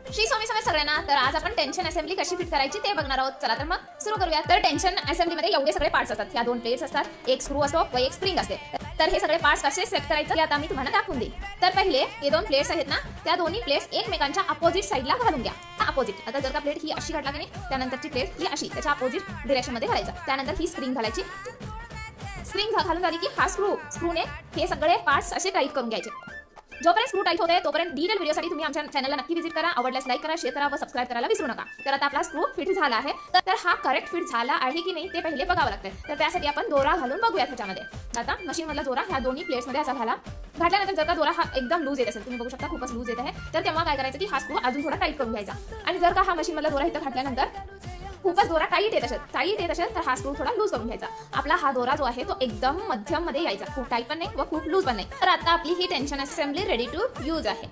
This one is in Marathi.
श्री स्वामी समर्थ सगळ्यांना. तर आज आपण टेन्शन असेंब्ली कशी फिट करायची ते बघणार आहोत. चला तर मग सुरू करूया. तर टेन्शन असेंब्लीमध्ये एवढे सगळे पार्ट्स असतात. ह्या 2 प्लेट्स असतात, एक स्क्रू असतो व एक स्प्रिंग असते. तर हे सगळे पार्ट्स कसे सेट करायचे आता मी तुम्हाला दाखवून देईन. तर पहिले हे 2 प्लेट्स आहेत ना, त्या दोन्ही प्लेट्स एकमेकांच्या अपोजिट साईडला घालून घ्या. अपोजिट. आता जर का प्लेट ही अशी घातला की नाही, त्यानंतरची प्लेट ही अशी त्याच्या अपोजिट डिरेक्शन मध्ये घालायचं. त्यानंतर ही स्प्रिंग घालायची. स्प्रिंग घालून झाली की हा स्क्रूने हे सगळे पार्ट्स असे टाईट करून घ्यायचे. जोपर्यंत स्क्रू टाईट होते तोपर्यंत डिटेल व्हिडिओसाठी तुम्ही आमच्या चॅनलला नक्की व्हिजिट करा. आवडल्यास लाईक करा, शेअर करा व सबस्क्राईब करायला विसरू नका. तर आता आपला स्क्रू फिट झाला आहे. तर हा करेक्ट फिट झाला आहे की नाही ते पहिले बघावं लागतं. तर त्यासाठी आपण दोरा घालून बघूया त्याच्यामध्ये. आता मशीन मधला दोरा ह्या दोन्ही प्लेट्समध्ये असा घाला. घातल्यानंतर जर का दोरा हा एकदम लूज येत असेल, तुम्ही बघू शकता खूपच लूज येत आहे, तर तेव्हा काय करायचं की हा स्क्रू अजून थोडा टाईट करून घ्यायचा. आणि जर का हा मशीन मधला दोरा इथं घातल्यानंतर खूपच दोरा टाईट येत असेल तर हा स्क्रू थोडा लूज करून घ्यायचा. आपला हा दोरा जो आहे तो एकदम मध्यम मध्ये यायचा, खूप टाईट पण नाही व खूप लूज पण नाही. तर आता आपली ही tension assembly ready to use आहे.